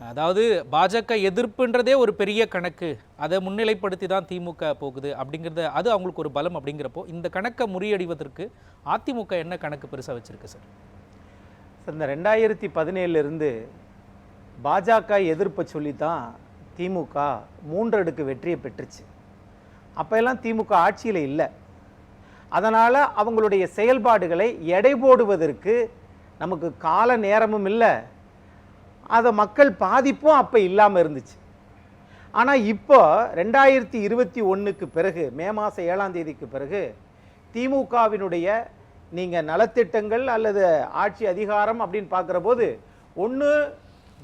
அதாவது பாஜக எதிர்ப்புன்றதே ஒரு பெரிய கணக்கு, அதை முன்னிலைப்படுத்தி தான் திமுக போகுது அப்படிங்கிறது, அது அவங்களுக்கு ஒரு பலம். அப்படிங்கிறப்போ இந்த கணக்கை முறியடிவதற்கு அதிமுக என்ன கணக்கு பெருசாக வச்சிருக்கு சார்? இந்த 2017 பாஜக எதிர்ப்பை சொல்லி தான் திமுக 3 அடுக்கு வெற்றியை பெற்றுச்சு. அப்போல்லாம் திமுக ஆட்சியில் இல்லை. அதனால் அவங்களுடைய செயல்பாடுகளை எடை போடுவதற்கு நமக்கு கால நேரமும் இல்லை, அதை மக்கள் பாதிப்பும் அப்போ இல்லாமல் இருந்துச்சு. ஆனால் இப்போ 2021க்கு பிறகு மே மாதம் 7ஆம் தேதிக்கு பிறகு திமுகவினுடைய நீங்கள் நலத்திட்டங்கள் அல்லது ஆட்சி அதிகாரம் அப்படின்னு பார்க்குற போது, ஒன்று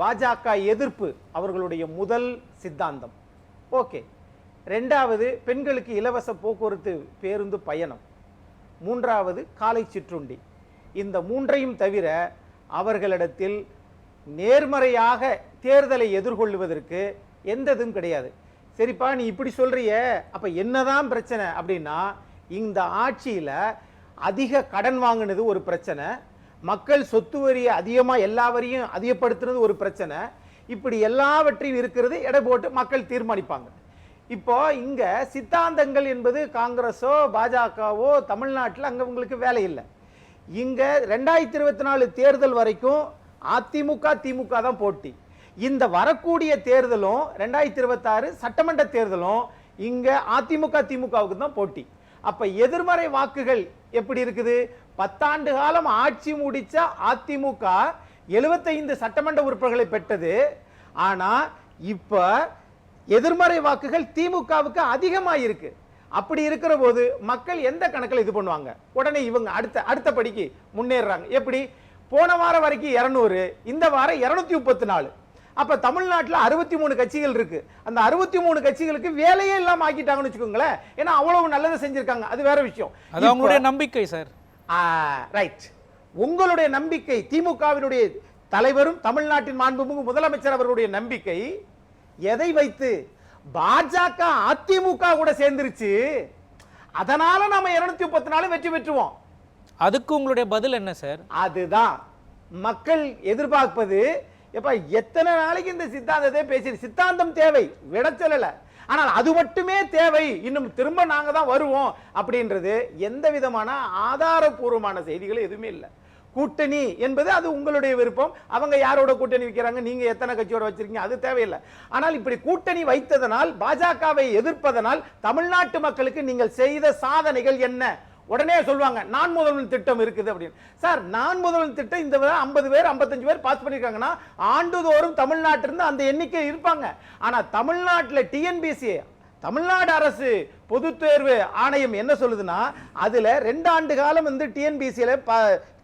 பாஜக எதிர்ப்பு அவர்களுடைய முதல் சித்தாந்தம், ஓகே. 2வது பெண்களுக்கு இலவச போக்குவரத்து பேருந்து பயணம், 3வது காலை சிற்றுண்டி. இந்த 3ஐயும் தவிர அவர்களிடத்தில் நேர்மறையாக தேர்தலை எதிர்கொள்வதற்கு எந்ததும் கிடையாது. சரிப்பா, நீ இப்படி சொல்றிய, அப்ப என்னதான் பிரச்சனை அப்படின்னா, இந்த ஆட்சியில அதிக கடன் வாங்கினது ஒரு பிரச்சனை, மக்கள் சொத்து வரியை அதிகமாக எல்லா வரியும் அதிகப்படுத்துறது ஒரு பிரச்சனை. இப்படி எல்லாவற்றையும் இருக்கிறது எடை போட்டு மக்கள் தீர்மானிப்பாங்க. இப்போ இங்க சித்தாந்தங்கள் என்பது காங்கிரஸோ பாஜகவோ தமிழ்நாட்டில் அங்க உங்களுக்கு வேலை இல்லை. இங்க 2024 தேர்தல் வரைக்கும் அதிமுக திமுக தான் போட்டி. இந்த வரக்கூடிய தேர்தலும் 2026 சட்டமன்ற தேர்தலும் இங்க அதிமுக திமுகவுக்கு தான் போட்டி. அப்ப எதிர்மறை வாக்குகள் எப்படி இருக்குது? 10 ஆண்டு காலம் ஆட்சி முடிச்ச அதிமுக 75 சட்டமன்ற உறுப்பினர்களை பெற்றது. ஆனா இப்ப எதிர்மறை வாக்குகள் திமுகவுக்கு அதிகமாக இருக்கு. அப்படி இருக்கிற போது மக்கள் எந்த கணக்கில் இது பண்ணுவாங்க? உடனே இவங்க அடுத்த படிக்கு முன்னேறாங்க. எப்படி? போன வாரம் வரைக்கும் 200, இந்த வாரம் 234. அப்ப தமிழ்நாட்டில் 63 கட்சிகள் இருக்கு. அந்த 63 கட்சிகளுக்கு வேலையே இல்லாம ஆக்கிட்டாங்கன்னு வச்சுக்கோங்களேன். ஏன்னா அவ்வளவு நல்லதை செஞ்சிருக்காங்க, அது வேற விஷயம். அது அவங்களுடைய நம்பிக்கை சார். ரைட், உங்களுடைய நம்பிக்கை, திமுகவினுடைய தலைவரும் தமிழ்நாட்டின் மாண்புமிகு முதலமைச்சர் அவர்களுடைய நம்பிக்கை எதை வைத்து? பாஜக அதிமுக கூட சேர்ந்துருச்சு, அதனால நாம 234 வெற்றி பெற்றுவோம். அதுக்கு உங்களுடைய பதில் என்ன சார்? அதுதான் மக்கள் எதிர்பார்ப்பது. எப்ப எத்தனை நாளைக்கு இந்த சித்தாந்தத்தை பேசி, சித்தாந்தம் தேவை, விட சொல்லல, ஆனால் அது மட்டுமே தேவை, இன்னும் திரும்ப நாங்க தான் வருவோம் அப்படின்றது எந்த விதமான ஆதாரபூர்வமான செய்திகள் எதுவுமே இல்லை. கூட்டணி என்பது அது உங்களுடைய விருப்பம். அவங்க யாரோட கூட்டணி வைக்கிறாங்க, நீங்க எத்தனை கட்சியோட வச்சிருக்கீங்க, அது தேவையில்லை. ஆனால் இப்படி கூட்டணி வைத்ததனால், பாஜகவை எதிர்ப்பதனால் தமிழ்நாட்டு மக்களுக்கு நீங்கள் செய்த சாதனைகள் என்ன? உடனே சொல்லுவாங்க நான் முதல்வன் திட்டம் இருக்குது அப்படின்னு. சார், நான் முதல்வன் திட்டம் இந்த 50 பேர் 55 பேர் பாஸ் பண்ணிருக்காங்கன்னா ஆண்டுதோறும் தமிழ்நாட்டிலிருந்து அந்த எண்ணிக்கை இருப்பாங்க. ஆனா தமிழ்நாட்டில் டிஎன்பிசி, தமிழ்நாடு அரசு பொது தேர்வு ஆணையம் என்ன சொல்லுதுன்னா, அதுல 2 ஆண்டு காலம் வந்து டிஎன்பிசியில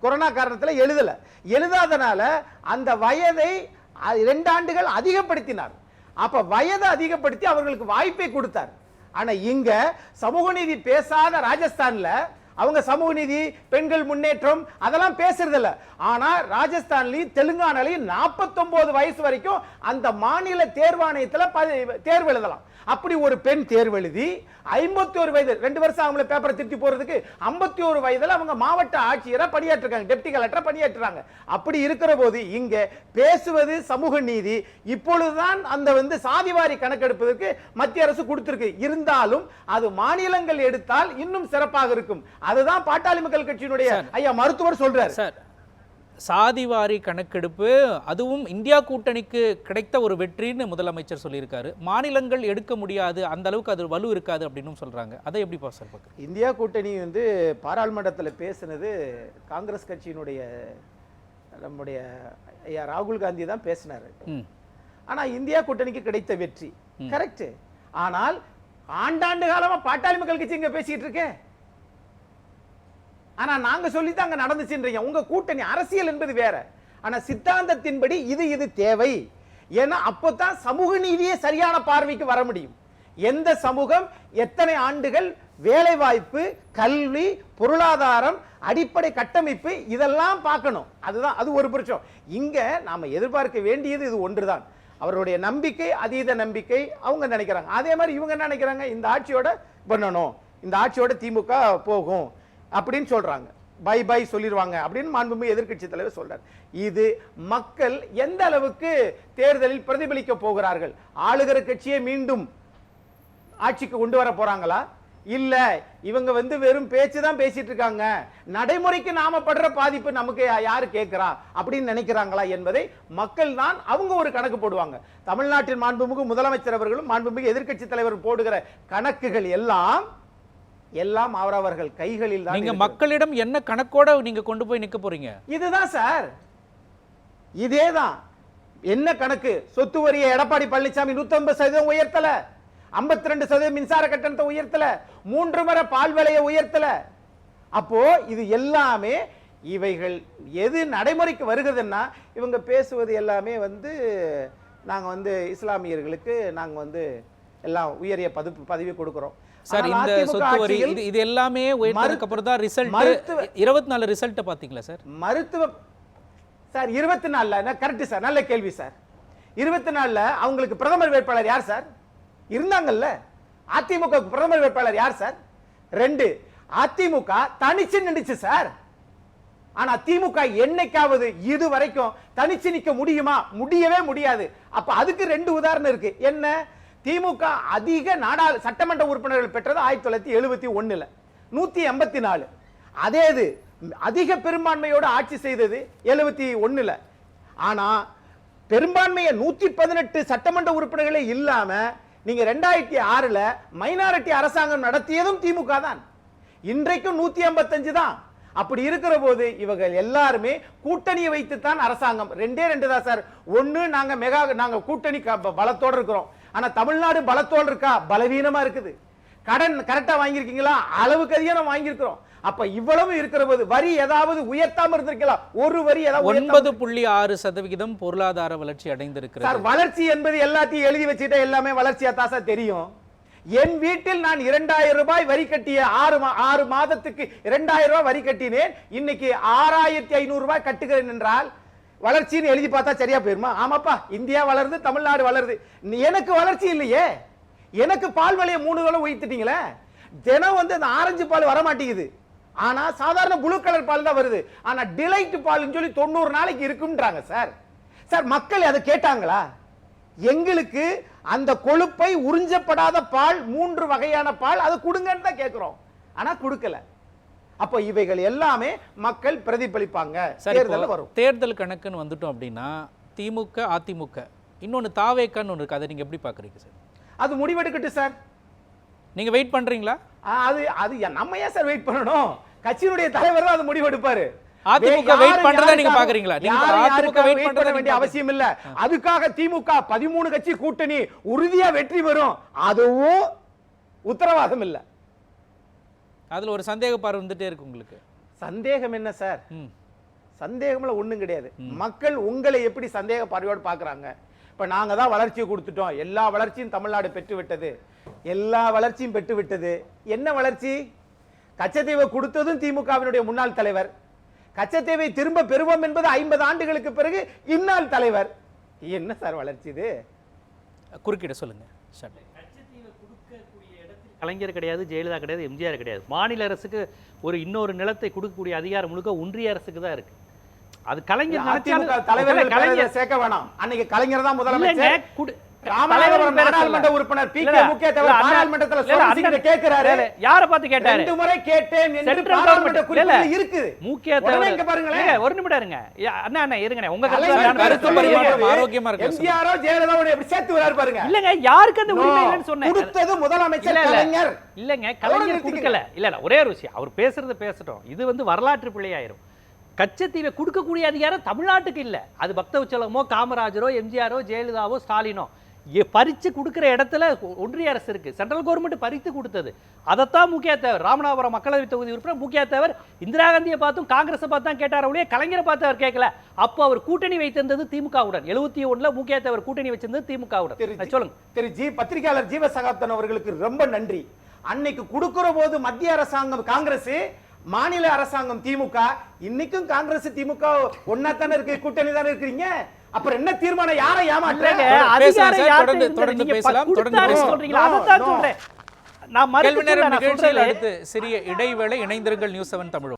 கொரோனா காரணத்தில் எழுதாதனால அந்த வயதை 2 ஆண்டுகள் அதிகப்படுத்தினார். அப்ப வயதை அதிகப்படுத்தி அவர்களுக்கு வாய்ப்பை கொடுத்தார். ஆனா இங்க சமூக நீதி பேசாத ராஜஸ்தான்ல அவங்க சமூக நீதி, பெண்கள் முன்னேற்றம் அதெல்லாம் பேசுறது இல்ல. ஆனா ராஜஸ்தான்லயும் தெலுங்கானாலையும் 49 வயசு வரைக்கும் அந்த மாநில தேர்வாணையத்துல தேர்வு எழுதலாம். அப்படி ஒரு பெண் தேர்வு எழுதி 51 வயது, 2 வருஷம் அவங்கள பேப்பரை திருத்தி போறதுக்கு 51 வயதுல அவங்க மாவட்ட ஆட்சியரா பணியாற்றிருக்காங்க, டெப்டி கலெக்டரா பணியாற்றுறாங்க. அப்படி இருக்கிற போது இங்க பேசுவது சமூக நீதி. இப்பொழுதுதான் அந்த சாதிவாரி கணக்கெடுப்பதற்கு மத்திய அரசு கொடுத்திருக்கு. இருந்தாலும் அது மாநிலங்கள் எடுத்தால் இன்னும் சிறப்பாக இருக்கும். அதுதான் பாட்டாளி மக்கள் கட்சியினுடைய ஐயா மருத்துவர் சொல்றாரு. சாதிவாரி கணக்கெடுப்பு அதுவும் இந்தியா கூட்டணிக்கு கிடைத்த ஒரு வெற்றின்னு முதலமைச்சர் சொல்லியிருக்காரு. மாநிலங்கள் எடுக்க முடியாது, அந்த அளவுக்கு அது வலு இருக்காது அப்படின்னு சொல்றாங்க. அதை எப்படி சார் பார்க்க? இந்தியா கூட்டணி பாராளுமன்றத்தில் பேசினது காங்கிரஸ் கட்சியினுடைய நம்முடைய ஐயா ராகுல் காந்தி தான் பேசினாரு. ஆனா இந்தியா கூட்டணிக்கு கிடைத்த வெற்றி கரெக்ட். ஆனால் ஆண்டாண்டு காலமா பாட்டாளி மக்கள் கட்சி இங்க பேசிட்டு இருக்கேன். ஆனா நாங்க சொல்லித்தான் அங்க நடந்துச்சுன்றீங்க. உங்க கூட்டணி அரசியல் என்பது வேற. ஆனா சித்தாந்தத்தின்படி இது தேவை. ஏன்னா அப்பதான் சமூக நீதியே சரியான பார்வைக்கு வர முடியும். எந்த சமூகம், எத்தனை ஆண்டுகள் வேலை வாய்ப்பு, கல்வி, பொருளாதாரம், அடிப்படை கட்டமைப்பு இதெல்லாம் பார்க்கணும். அதுதான் அது ஒரு பிரச்சனை. இங்க நாம எதிர்பார்க்க வேண்டியது இது ஒன்றுதான். அவருடைய நம்பிக்கை, அதீத நம்பிக்கை அவங்க நினைக்கிறாங்க. அதே மாதிரி இவங்க என்ன நினைக்கிறாங்க, இந்த ஆட்சியோட பண்ணணும், இந்த ஆட்சியோட திமுக போகும் அப்படின்னு சொல்றாங்க. பை பை சொல்லிடுவாங்க அப்படின்னு மாண்புமிகு எதிர்க்கட்சி தலைவர் சொல்றார். இது மக்கள் எந்த அளவுக்கு தேர்தலில் பிரதிபலிக்க போகிறார்கள்? ஆளுகிற கட்சியை மீண்டும் ஆட்சிக்கு கொண்டு வர போறாங்களா? இல்ல இவங்க வெறும் பேச்சு தான் பேசிட்டு இருக்காங்க, நடைமுறைக்கு நாம படுற பாதிப்பு நமக்கு யாரு கேட்கிறா அப்படின்னு நினைக்கிறாங்களா என்பதை மக்கள் தான் அவங்க ஒரு கணக்கு போடுவாங்க. தமிழ்நாட்டில் மாண்புமிகு முதலமைச்சர் அவர்களும் மாண்புமிகு எதிர்க்கட்சி தலைவர் போடுகிற கணக்குகள் எல்லாம் அவரவர்கள் கைகளில் தான். நீங்க மக்களிடம் என்ன கணக்கோட நீங்க கொண்டு போய் நிக்க போறீங்க? இதுதான் சார், இதேதான். என்ன கணக்கு? சொத்து வரியை எடப்பாடி பழனிசாமி 150% உயர்த்தல, 52% மின்சார கட்டணத்தை உயர்த்தல, 3 முறை பால் விலையை உயர்த்தல. அப்போ இது எல்லாமே இவைகள் எது நடைமுறைக்கு வருகிறதுன்னா இவங்க பேசுவது எல்லாமே நாங்க இஸ்லாமியர்களுக்கு நாங்க எல்லாம் உயரிய பதவி கொடுக்கிறோம் சார். இந்த சொத்து வரி இது எல்லாமே உயர்த்ததுக்கு அப்புறம் தான் ரிசல்ட் 24 ரிசல்ட் பாத்தீங்களா சார்? மருத்துவ சார் 24 கரெக்ட் சார், நல்ல கேள்வி சார். 24 அவங்களுக்கு பிரதமர் வேட்பாளர் யார் சார் இருந்தாங்கல்ல? அதிமுக பிரதமர் வேட்பாளர் யார் சார்? 2 அதிமுக தனிச்சு நின்னுச்சு சார். ஆனா திமுக என்னைக்காவது இது வரைக்கும் தனிச்சு நிக்க முடியுமா? முடியவே முடியாது. அப்ப அதுக்கு 2 உதாரணம் இருக்கு. என்ன? திமுக அதிக சட்டமன்ற உறுப்பினர்கள் பெற்றது 1971 184. அதேது அதிக பெரும்பான்மையோடு ஆட்சி செய்தது 71. ஆனா பெரும்பான்மையை 118 சட்டமன்ற உறுப்பினர்களே இல்லாம நீங்க 2006 மைனாரிட்டி அரசாங்கம் நடத்தியதும் திமுக தான். இன்றைக்கும் 155 தான். அப்படி இருக்கிற போது இவர்கள் எல்லாருமே கூட்டணியை வைத்து தான் அரசாங்கம். 2 தான் சார். ஒன்னு நாங்க கூட்டணி பலத்தோடு இருக்கிறோம். ஆனா தமிழ்நாடு பலத்தோடு இருக்கா? பலவீனமா இருக்குது. கடன் கரெக்டா வாங்கியிருக்கீங்களா? அளவுக்கு அதிகம் வாங்கியிருக்கிறோம். அப்ப இவ்வளவு இருக்கிற போது வரி ஏதாவது உயர்த்தாம இருந்திருக்கலாம்? ஒரு வரி 9.6% பொருளாதார வளர்ச்சி அடைந்திருக்கிறது சார். வளர்ச்சி என்பது எல்லாத்தையும் எழுதி வச்சுட்டா எல்லாமே வளர்ச்சியா தான் சார் தெரியும். என் வீட்டில் நான் 2000 ரூபாய் வரி கட்டிய 6 மாதத்துக்கு 2000 ரூபாய் வரி கட்டினேன். இன்னைக்கு 6500 ரூபாய் கட்டுகிறேன் என்றால் வளர்ச்சின்னு எழுதி பார்த்தா சரியா போயிருமா? ஆமாப்பா, இந்தியா வளருது, தமிழ்நாடு வளருது. எனக்கு வளர்ச்சி இல்லையே. எனக்கு பால் விலையை 3 தடவை உயர்த்திட்டீங்களே. தினம் அந்த ஆரஞ்சு பால் வர மாட்டேங்குது. ஆனா சாதாரண ப்ளூ கலர் பால் தான் வருது. ஆனா டிலைட் பால்னு சொல்லி 90 நாளைக்கு இருக்குன்றாங்க சார். சார் மக்கள் அதை கேட்டாங்களா? எங்களுக்கு அந்த கொழுப்பை உறிஞ்சப்படாத பால் 3 வகையான பால் அதை கொடுங்கன்னு தான் கேட்கிறோம். ஆனா கொடுக்கல. அப்போ இவைகள் எல்லாமே மக்கள் பிரதிபலிப்பாங்க. தேர்தல் கணக்குன்னு வந்துட்டோம் அப்படின்னா திமுக அதிமுக இன்னொன்னு தாவேக்கான்னு ஒன்று இருக்கு. அதை நீங்க எப்படி பாக்குறீங்க சார்? அது முடிவெடுக்கட்டும் சார். நீங்க வெயிட் பண்றீங்களா? அது நம்ம ஏன் சார் வெயிட் பண்ணணும்? கட்சியினுடைய தலைவர் தான் அது முடிவெடுப்பாரு. அதிமுக வெயிட் பண்றதா நீங்க பாக்குறீங்களா? அதிமுக வெயிட் பண்ண வேண்டிய அவசியம் இல்ல. அதுக்காக திமுக 13 கட்சி கூட்டணி உறுதியா வெற்றி பெறும் அதுவும் உத்தரவாதம் இல்ல. அதுல ஒரு சந்தேக பார்வை வந்துட்டே இருக்கு உங்களுக்கு. சந்தேகம் என்ன சார்? சந்தேகம்ல ஒண்ணும் கிடையாது. மக்கள் உங்களை எப்படி சந்தேக பார்வையோடு பாக்குறாங்க? இப்ப நாங்க தான் வளர்ச்சியை கொடுத்துட்டோம், எல்லா வளர்ச்சியும் தமிழ்நாடு பெற்று விட்டது, எல்லா வளர்ச்சியும் பெற்று விட்டது. என்ன வளர்ச்சி? கச்சத்தீவை கொடுத்ததும் திமுகவினுடைய முன்னாள் தலைவர். கச்சத்தீவை திரும்ப பெறுவோம் என்பது 50 ஆண்டுகளுக்கு பிறகு இந்நாள் தலைவர். என்ன சார் வளர்ச்சி இது? குறுக்கிட சொல்லுங்க. கலைஞர் கிடையாது, ஜெயலலிதா கிடையாது, எம்ஜிஆர் கிடையாது. மாநில அரசுக்கு இன்னொரு நிலத்தை கொடுக்கக்கூடிய அதிகாரம் முழுக்க ஒன்றிய அரசுக்கு தான் இருக்கு. அது கலைஞர் தலைவர் சேர்க்க வேணாம். அன்னைக்கு கலைஞர் தான் முதலமைச்சர். நாடாளுமன்ற உறுப்பினர் பி கே முக்கியத்தவர் பாராளுமன்றத்துல சொல்லிட்டு கேக்குறாரு. யாரை பார்த்து கேட்டாரு? 2 முறை கேட்டேன் என்று பாராளுமன்ற குறிப்பில் இருக்குது. முக்கியத்தவர் இங்க பாருங்களேன். ஒரு நிமிடம் இருங்க. அண்ணா இருங்க. உங்க கருத்து பரிமாற்றம் ஆரோக்கியமா இருக்கு. எம்ஜிஆரோ ஜெயலலிதாவோட எப்படி சேர்த்து வராரு பாருங்க. இல்லங்க, யாருக்கு அந்த உரிமை இல்லன்னு சொன்னேன். கொடுத்தது முதலமைச்சர் கலைஞர். இல்லங்க, கலைஞர் கொடுக்கல. இல்ல ஒரே ஒரு விஷயம், அவர் பேசுறது பேசட்டும். இது வரலாற்று பிழையாயிரும். கச்சத்தீவை கொடுக்கக்கூடிய அதிகாரம் தமிழ்நாட்டுக்கு இல்ல. அது பக்தவச்சலமோ காமராஜரோ எம்ஜிஆரோ ஜெயலலிதாவோ ஸ்டாலினோ பறிச்சு கொடுக்கிற இடத்துல ஒன்றிய அரசு இருக்கு. சென்ட்ரல் கவர்மெண்ட் பறித்து கொடுத்தது. அதைத்தான் முக்கியத்தேவர் ராமநாதபுரம் மக்களவை தொகுதி உறுப்பினர் முக்கியத்தேவர் இந்திரா காந்தியை பார்த்தும் காங்கிரஸை பார்த்து தான் கேட்டார் ஒழிய கலைஞரை பார்த்து அவர் கேட்கல. அப்போ அவர் கூட்டணி வைத்திருந்தது திமுகவுடன். 71 முக்கியத்தேவர் கூட்டணி வச்சிருந்தது திமுகவுடன். சொல்லுங்க. திரு பத்திரிகையாளர் ஜீவ சகாப்தன் அவர்களுக்கு ரொம்ப நன்றி. அன்னைக்கு கொடுக்கிற போது மத்திய அரசாங்கம் காங்கிரஸ், மாநில அரசாங்கம் திமுக. இன்னைக்கும் காங்கிரஸ் திமுக ஒன்னா தானே இருக்கு, கூட்டணி தானே இருக்கிறீங்க. அப்புறம் என்ன தீர்மானம்? யாரை ஏமாற்றுறீங்க? தொடர்ந்து பேசலாம். அடுத்து சிறிய இடைவேளை. இணைந்திருங்கள் நியூஸ் 7 தமிழ்.